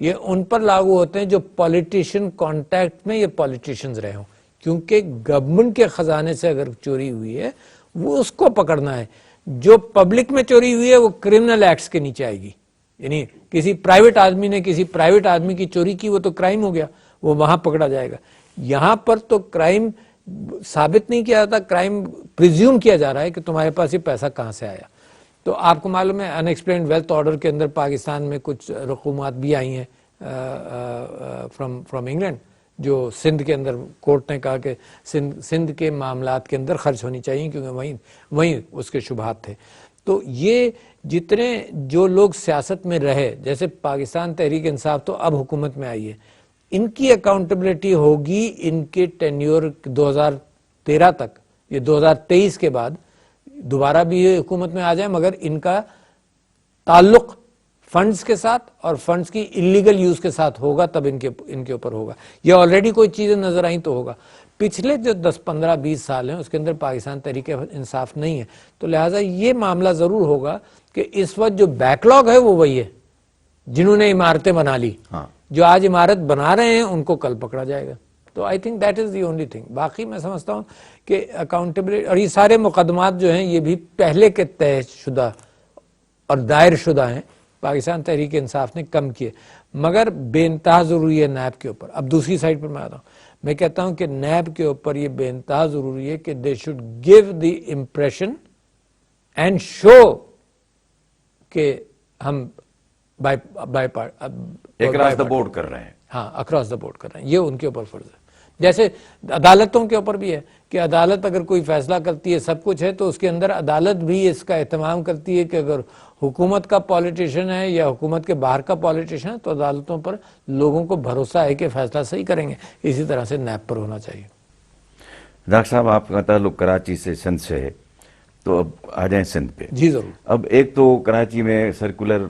یہ ان پر لاگو ہوتے ہیں جو پولیٹیشین کانٹیکٹ میں یہ پولیٹیشینز رہے ہوں, کیونکہ گورنمنٹ کے خزانے سے اگر چوری ہوئی ہے وہ اس کو پکڑنا ہے. جو پبلک میں چوری ہوئی ہے وہ کرمنل ایکٹس کے نیچے آئے گی. یعنی کسی پرائیویٹ آدمی نے کسی پرائیویٹ آدمی کی چوری کی وہ تو کرائم ہو گیا, وہ وہاں پکڑا جائے گا. یہاں پر تو کرائم ثابت نہیں کیا جاتا, کرائم پریزیوم کیا جا رہا ہے کہ تمہارے پاس یہ پیسہ کہاں سے آیا. تو آپ کو معلوم ہے ان ایکسپلینڈ ویلتھ آرڈر کے اندر پاکستان میں کچھ رقومات بھی آئی ہیں فرام انگلینڈ, جو سندھ کے اندر کورٹ نے کہا کہ سندھ کے معاملات کے اندر خرچ ہونی چاہیے کیونکہ وہیں اس کے شبہات تھے. تو یہ جتنے جو لوگ سیاست میں رہے, جیسے پاکستان تحریک انصاف تو اب حکومت میں آئی ہے, ان کی اکاؤنٹیبلٹی ہوگی ان کے ٹینیور 2013 تک, یہ 2023 کے بعد دوبارہ بھی یہ حکومت میں آ جائیں, مگر ان کا تعلق فنڈز کے ساتھ اور فنڈز کی انلیگل یوز کے ساتھ ہوگا, تب ان کے اوپر ہوگا. یہ آلریڈی کوئی چیزیں نظر آئیں تو ہوگا. پچھلے جو 10 15 20 سال ہیں اس کے اندر پاکستان تحریک انصاف نہیں ہے, تو لہٰذا یہ معاملہ ضرور ہوگا کہ اس وقت جو بیک لاگ ہے وہ وہی ہے جنہوں نے عمارتیں بنا لی, جو آج عمارت بنا رہے ہیں ان کو کل پکڑا جائے گا. تو I think that is the only thing. باقی میں سمجھتا ہوں کہ اکاؤنٹیبلٹی اور یہ سارے مقدمات جو ہیں یہ بھی پہلے کے طے شدہ اور دائر شدہ ہیں, پاکستان تحریک انصاف نے کم کیے, مگر بے انتہا ضروری ہے نیب کے اوپر. اب دوسری سائڈ پر میں آتا ہوں, میں کہتا ہوں کہ نیب کے اوپر یہ بے انتہا ضروری ہے کہ they should give the impression and show کہ ہم اکراس دا بورڈ کر رہے ہیں. ہاں, اکراس دا بورڈ کر رہے ہیں, یہ ان کے اوپر فرض ہے. جیسے عدالتوں کے اوپر بھی ہے کہ عدالت اگر کوئی فیصلہ کرتی ہے, سب کچھ ہے, تو اس کے اندر عدالت بھی اس کا اہتمام کرتی ہے کہ اگر حکومت کا پالیٹیشین ہے یا حکومت کے باہر کا پالیٹیشین ہے تو عدالتوں پر لوگوں کو بھروسہ ہے کہ فیصلہ صحیح کریں گے. اسی طرح سے نیب پر ہونا چاہیے. ڈاکٹر صاحب آپ کا تعلق کراچی سے سندھ سے ہے, تو اب آ جائیں سندھ پہ. جی ضرور. اب ایک تو کراچی میں سرکولر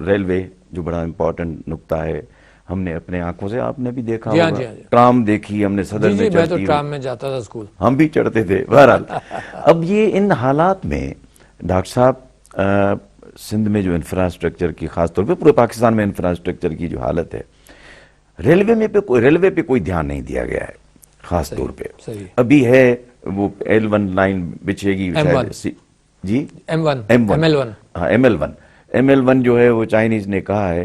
ریلوے جو بڑا امپورٹنٹ نقطہ ہے, ہم نے اپنے آنکھوں سے, آپ نے بھی دیکھا ہوگا, ٹرام دیکھی ہم نے صدر میں میں تو ٹرام میں جاتا تھا اسکول, ہم بھی چڑھتے تھے. بہرحال اب یہ ان حالات میں ڈاکٹر صاحب سندھ میں جو انفراسٹرکچر کی, خاص طور پہ پورے پاکستان میں انفراسٹرکچر کی جو حالت ہے, ریلوے پہ کوئی دھیان نہیں دیا گیا ہے خاص طور پہ. ابھی ہے وہ L1 لائن بچھے گی جی, ML1 جو ہے وہ چائنیز نے کہا ہے.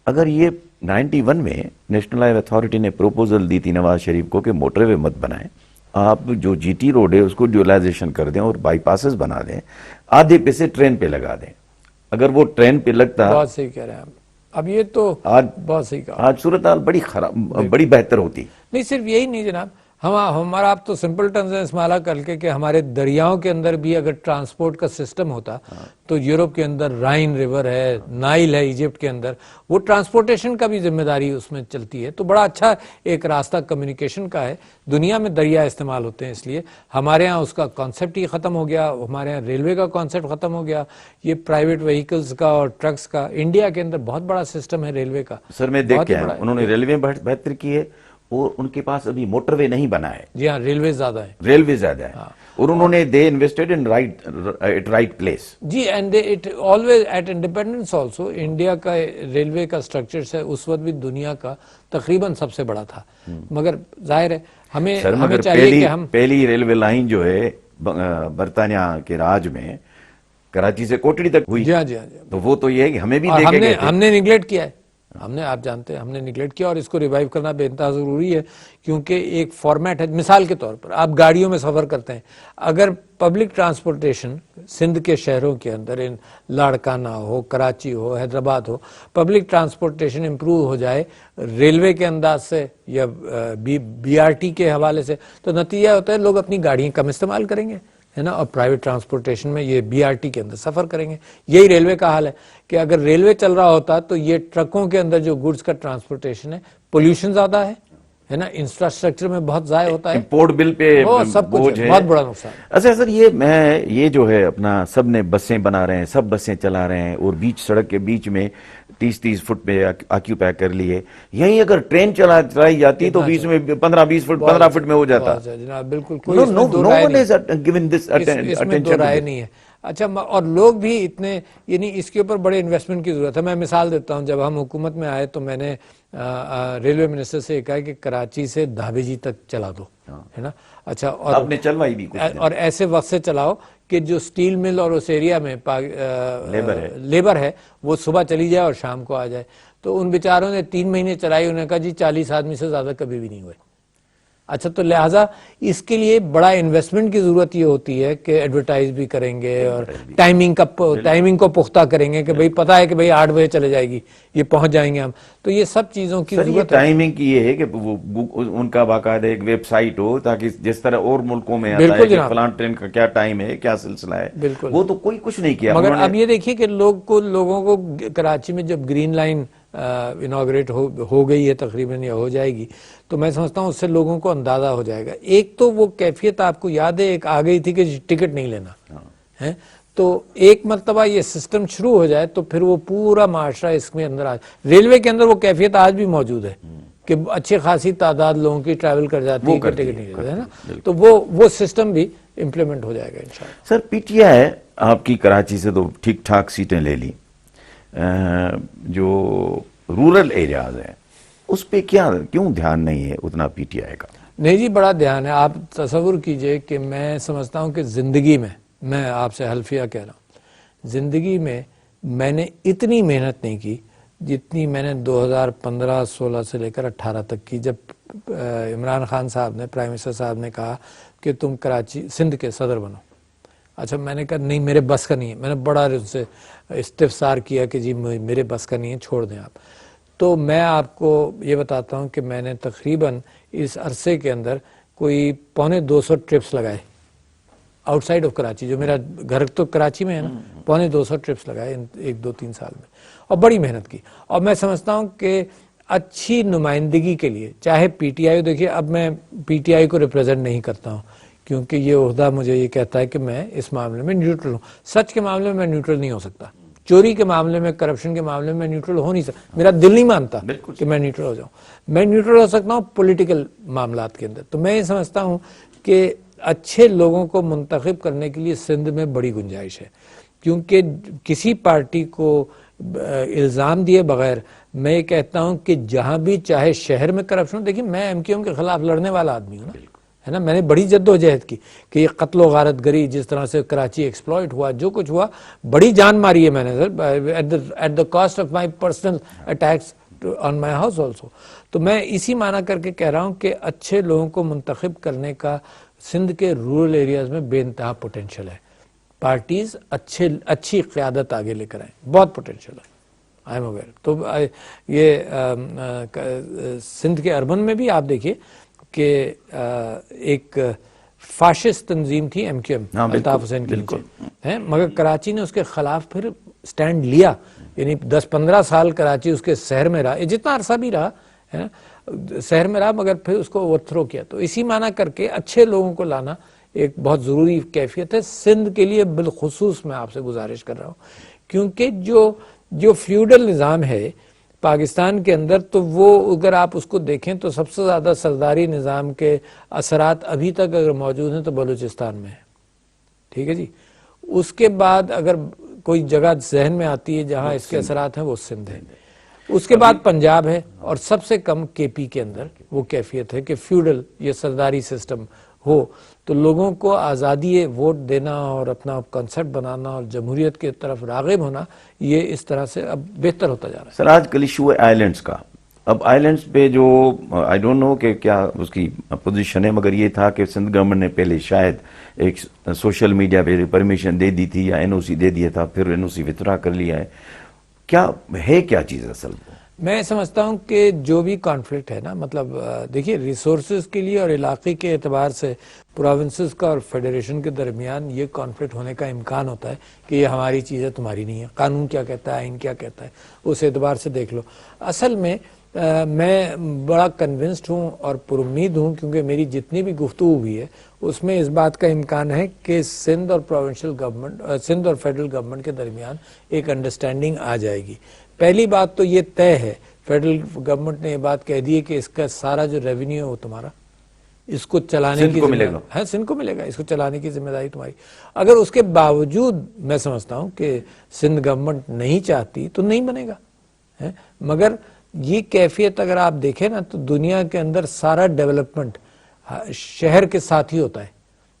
اگر یہ 91 میں نیشنل ہائی وے اتھارٹی نے پروپوزل دی تھی نواز شریف کو کہ موٹر وے مت بنائیں, آپ جو جی ٹی روڈ ہے اس کو ڈیولائزیشن کر دیں اور بائی پاسز بنا دیں, آدھے پیسے ٹرین پہ لگا دیں. اگر وہ ٹرین پہ لگتا, بہت صحیح کہہ رہے ہیں آپ. اب یہ تو بہت صحیح کہا, آج صورتحال بڑی خراب, بڑی بہتر ہوتی. نہیں صرف یہی نہیں جناب, ہمارا آپ تو سمپل ٹرمز میں استعمال کر کے کہ ہمارے دریاؤں کے اندر بھی اگر ٹرانسپورٹ کا سسٹم ہوتا تو یورپ کے اندر رائن ریور ہے, نائل ہے ایجپٹ کے اندر, وہ ٹرانسپورٹیشن کا بھی ذمہ داری اس میں چلتی ہے. تو بڑا اچھا ایک راستہ کمیونیکیشن کا ہے. دنیا میں دریا استعمال ہوتے ہیں, اس لیے ہمارے ہاں اس کا کانسیپٹ ہی ختم ہو گیا, ہمارے ہاں ریلوے کا کانسیپٹ ختم ہو گیا. یہ پرائیویٹ وہیکلز کا اور ٹرکس کا, انڈیا کے اندر بہت بڑا سسٹم ہے ریلوے کا. سر میں دیکھ کے انہوں نے ریلوے بہتر کی ہے, اور ان کے پاس ابھی موٹر وے نہیں بنا ہے. جی ہاں, ریلوے زیادہ ہے, ریلوے زیادہ ہے, اور انہوں نے they invested in right place. جی, and it always at independence also. India کا ریلوے کا اسٹرکچر سے اس وقت بھی دنیا کا تقریباً سب سے بڑا تھا, مگر ظاہر ہے ہمیں چاہیے کہ ہم پہلی ریلوے لائن جو ہے برطانیہ کے راج میں کراچی سے کوٹڑی تک ہوئی. جی ہاں, تو وہ تو یہ ہے کہ ہمیں بھی دیکھے گئے تھے. ہم نے نگلیکٹ کیا ہے, آپ جانتے ہیں ہم نے نگلیکٹ کیا, اور اس کو ریوائیو کرنا بے انتہا ضروری ہے, کیونکہ ایک فارمیٹ ہے. مثال کے طور پر آپ گاڑیوں میں سفر کرتے ہیں, اگر پبلک ٹرانسپورٹیشن سندھ کے شہروں کے اندر, لاڑکانہ ہو, کراچی ہو, حیدرآباد ہو, پبلک ٹرانسپورٹیشن امپروو ہو جائے ریلوے کے انداز سے یا بی آر ٹی کے حوالے سے, تو نتیجہ ہوتا ہے لوگ اپنی گاڑیاں کم استعمال کریں گے, ہے نا, اور پرائیویٹ ٹرانسپورٹیشن میں یہ بی آر ٹی کے اندر سفر کریں گے. یہی ریلوے کا حال ہے کہ اگر ریلوے چل رہا ہوتا تو یہ ٹرکوں کے اندر جو گڈز کا ٹرانسپورٹیشن ہے, پولوشن زیادہ ہے نا, انفراسٹرکچر میں بہت ضائع ہوتا ہے, امپورٹ بل پہ سب کچھ بہت بڑا نقصان. اچھا سر, یہ جو ہے اپنا سب نے بسیں بنا رہے ہیں, سب بسیں چلا رہے ہیں, اور بیچ سڑک کے بیچ میں 30 فٹ پہ آکیوپائی کر لیے. یہیں اگر ٹرین چلائی جاتی تو بیچ میں 15 فٹ میں ہو جاتا. جناب بالکل, کوئی اس میں دو رائے نہیں ہے. اچھا, اور لوگ بھی اتنے, یعنی اس کے اوپر بڑے انویسٹمنٹ کی ضرورت ہے. میں مثال دیتا ہوں, جب ہم حکومت میں آئے تو میں نے ریلوے منسٹر سے کہا کہ کراچی سے دھابی جی تک چلا دو, ہے نا. اچھا, اور آپ نے چلوائی بھی کچھ, اور ایسے وقت سے چلاؤ کہ جو سٹیل مل اور اس ایریا میں لیبر ہے وہ صبح چلی جائے اور شام کو آ جائے. تو ان بیچاروں نے 3 مہینے چلائی, انہوں نے کہا جی 40 آدمی سے زیادہ کبھی بھی نہیں ہوئے. اچھا, تو لہٰذا اس کے لیے بڑا انویسٹمنٹ کی ضرورت یہ ہوتی ہے کہ ایڈورٹائز بھی کریں گے اور ٹائمنگ کو پختہ کریں گے کہ بھئی پتہ ہے کہ بھئی 8 بجے چلے جائے گی, یہ پہنچ جائیں گے ہم. تو یہ سب چیزوں کی ضرورت ہے. ٹائمنگ کی یہ ہے کہ ان کا باقاعدہ ایک ویب سائٹ ہو, تاکہ جس طرح اور ملکوں میں آتا ہے کہ فلاں ٹرین کا کیا ٹائم ہے, کیا سلسلہ ہے, وہ تو کوئی کچھ نہیں کیا. مگر اب یہ دیکھیے کہ لوگوں کو کراچی میں جب گرین لائن انوگریٹ ہو گئی ہے تقریباً یا ہو جائے گی, تو میں سمجھتا ہوں اس سے لوگوں کو اندازہ ہو جائے گا. ایک تو وہ کیفیت آپ کو یاد ہے ایک آ گئی تھی کہ ٹکٹ نہیں لینا ہے, تو ایک مرتبہ یہ سسٹم شروع ہو جائے تو پھر وہ پورا معاشرہ اس میں اندر ریلوے کے اندر وہ کیفیت آج بھی موجود ہے کہ اچھی خاصی تعداد لوگوں کی ٹریول کر جاتی ہے کہ ٹکٹ نہیں لیتے ہے نا. تو وہ سسٹم بھی امپلیمنٹ ہو جائے گا انشاءاللہ. سر پی ٹی آئی آپ کی کراچی سے تو ٹھیک ٹھاک سیٹیں لے لی, جو رورل ایریاز ہیں اس پہ کیوں دھیان نہیں ہے اتنا پی ٹی آئی کا؟ نہیں جی, بڑا دھیان ہے. آپ تصور کیجئے کہ میں سمجھتا ہوں کہ زندگی میں آپ سے حلفیہ کہہ رہا ہوں, زندگی میں میں نے اتنی محنت نہیں کی جتنی میں نے 2015-16 سے لے کر 18 تک کی, جب عمران خان صاحب نے, پرائم منسٹر صاحب نے کہا کہ تم کراچی سندھ کے صدر بنو. اچھا, میں نے کہا نہیں میرے بس کا نہیں ہے. میں نے بڑا ان سے استفسار کیا کہ جی میرے بس کا نہیں ہے, چھوڑ دیں آپ. تو میں آپ کو یہ بتاتا ہوں کہ میں نے تقریباً اس عرصے کے اندر کوئی 250 ٹرپس لگائے آؤٹ سائڈ آف کراچی. جو میرا گھر تو کراچی میں ہے نا, 250 ٹرپس لگائے 1-2-3 سال میں, اور بڑی محنت کی. اور میں سمجھتا ہوں کہ اچھی نمائندگی کے لیے, چاہے پی ٹی آئی, دیکھیے اب میں پی ٹی آئی کو ریپرزینٹ نہیں کرتا ہوں کیونکہ یہ عہدہ مجھے یہ کہتا ہے کہ میں اس معاملے میں نیوٹرل ہوں. سچ کے معاملے میں نیوٹرل نہیں ہو سکتا, چوری کے معاملے میں, کرپشن کے معاملے میں نیوٹرل ہو نہیں سکتا. میرا دل نہیں مانتا کہ میں نیوٹرل ہو جاؤں. میں نیوٹرل ہو سکتا ہوں پولیٹیکل معاملات کے اندر. تو میں یہ سمجھتا ہوں کہ اچھے لوگوں کو منتخب کرنے کے لیے سندھ میں بڑی گنجائش ہے, کیونکہ کسی پارٹی کو الزام دیے بغیر میں یہ کہتا ہوں کہ جہاں بھی چاہے شہر میں کرپشن, دیکھیں میں ایم کیو ایم کے خلاف لڑنے والا آدمی ہوں نا, ہے نا. میں نے بڑی جدوجہد کی کہ یہ قتل و غارت گری, جس طرح سے کراچی ایکسپلائٹ ہوا, جو کچھ ہوا, بڑی جان ماری ہے میں نے sir, at the cost of my personal attacks on my house also. تو میں اسی معنی کر کے کہہ رہا ہوں کہ اچھے لوگوں کو منتخب کرنے کا سندھ کے رورل ایریاز میں بے انتہا پوٹینشیل ہے. پارٹیز اچھی قیادت آگے لے کر آئیں, بہت پوٹینشیل ہے, آئی ایم اویئر. تو یہ سندھ کے اربن میں بھی آپ دیکھیے کہ ایک فاشسٹ تنظیم تھی M Q M, Altaf Hussain کی ہے, مگر کراچی نے اس کے خلاف پھر سٹینڈ لیا. یعنی 10-15 سال کراچی اس کے شہر میں رہا, جتنا عرصہ بھی رہا ہے نا, شہر میں رہا, مگر پھر اس کو اوور تھرو کیا. تو اسی معنی کر کے اچھے لوگوں کو لانا ایک بہت ضروری کیفیت ہے سندھ کے لیے. بالخصوص میں آپ سے گزارش کر رہا ہوں کیونکہ جو فیوڈل نظام ہے پاکستان کے اندر, تو وہ اگر آپ اس کو دیکھیں تو سب سے زیادہ سرداری نظام کے اثرات ابھی تک اگر موجود ہیں تو بلوچستان میں ہے, ٹھیک ہے جی. اس کے بعد اگر کوئی جگہ ذہن میں آتی ہے جہاں اس کے اثرات ہیں وہ سندھ ہے, اس کے بعد پنجاب ہے, اور سب سے کم کے پی کے اندر وہ کیفیت ہے کہ فیوڈل یہ سرداری سسٹم ہو. تو لوگوں کو آزادی ووٹ دینا اور اپنا کنسپٹ بنانا اور جمہوریت کی طرف راغب ہونا, یہ اس طرح سے اب بہتر ہوتا جا رہا ہے. سر آج کل ایشو ہے آئی لینڈز کا. اب آئی لینڈز پہ جو آئی ڈونٹ نو کہ کیا اس کی پوزیشن ہے, مگر یہ تھا کہ سندھ گورنمنٹ نے پہلے شاید ایک سوشل میڈیا پہ پرمیشن دے دی تھی یا این او سی دے دیا تھا, پھر این او سی وتھڈرا کر لیا ہے. کیا چیز اصل میں سمجھتا ہوں کہ جو بھی کانفلکٹ ہے نا, مطلب دیکھیے ریسورسز کے لیے اور علاقے کے اعتبار سے پروونسز کا اور فیڈریشن کے درمیان یہ کانفلکٹ ہونے کا امکان ہوتا ہے کہ یہ ہماری چیز ہے تمہاری نہیں ہے, قانون کیا کہتا ہے, آئین کیا کہتا ہے, اس اعتبار سے دیکھ لو. اصل میں میں بڑا کنونسڈ ہوں اور پر امید ہوں, کیونکہ میری جتنی بھی گفتگو ہوئی ہے اس میں اس بات کا امکان ہے کہ سندھ اور پروونشل گورنمنٹ, سندھ اور فیڈرل گورنمنٹ کے درمیان ایک انڈرسٹینڈنگ آ جائے گی. پہلی بات تو یہ طے ہے, فیڈرل گورنمنٹ نے یہ بات کہہ دی ہے کہ اس کا سارا جو ریونیو ہے وہ تمہارا, اس کو چلانے کی ذمہ داری ہے, سندھ کو ملے گا, اس کو چلانے کی ذمہ داری تمہاری. اگر اس کے باوجود میں سمجھتا ہوں کہ سندھ گورنمنٹ نہیں چاہتی تو نہیں بنے گا, مگر یہ کیفیت اگر آپ دیکھیں نا تو دنیا کے اندر سارا ڈیولپمنٹ شہر کے ساتھ ہی ہوتا ہے.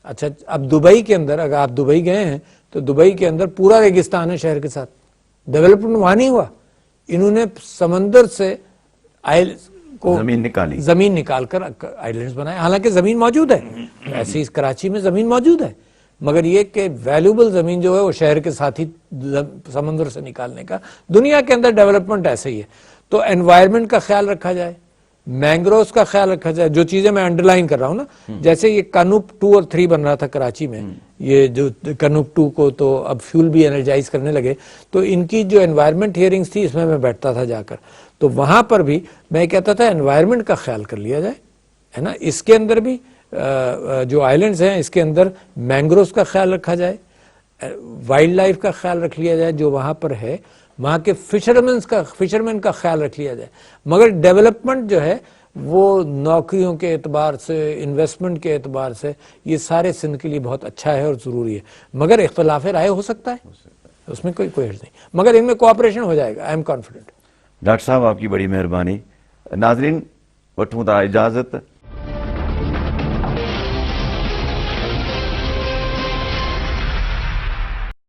اچھا اب دبئی کے اندر اگر آپ دبئی گئے ہیں تو دبئی کے اندر پورا ریگستان ہے شہر کے ساتھ، ڈیولپمنٹ وہاں نہیں ہوا، انہوں نے سمندر سے زمین نکال کر آئی لینڈز بنائے، حالانکہ زمین موجود ہے ایسی کراچی میں زمین موجود ہے، مگر یہ کہ ویلیوبل زمین جو ہے وہ شہر کے ساتھ ہی سمندر سے نکالنے کا، دنیا کے اندر ڈیولپمنٹ ایسے ہی ہے۔ تو انوائرمنٹ کا خیال رکھا جائے، مینگروز کا خیال رکھا جائے، جو چیزیں میں انڈر لائن کر رہا ہوں نا، جیسے یہ کنوپ 2 اور 3 بن رہا تھا کراچی میں، یہ جو کنوپ 2 کو تو اب فیول بھی انرجائز کرنے لگے، تو ان کی جو انوائرمنٹ ہیئرنگز تھی اس میں بیٹھتا تھا جا کر، تو وہاں پر بھی میں کہتا تھا انوائرمنٹ کا خیال کر لیا جائے، ہے نا، اس کے اندر بھی جو آئیلینڈز ہیں اس کے اندر مینگروز کا خیال رکھا جائے، وائلڈ لائف کا خیال رکھ لیا جائے جو وہاں پر ہے، وہاں کے فشرمین کا خیال رکھ لیا جائے، مگر ڈیولپمنٹ جو ہے وہ نوکریوں کے اعتبار سے، انویسٹمنٹ کے اعتبار سے یہ سارے سندھ کے لیے بہت اچھا ہے اور ضروری ہے، مگر اختلاف رائے ہو سکتا ہے، اس میں کوئی حرج نہیں، مگر ان میں کوآپریشن ہو جائے گا، آئی ایم کانفیڈنٹ۔ ڈاکٹر صاحب آپ کی بڑی مہربانی۔ ناظرین وٹھوں تا اجازت۔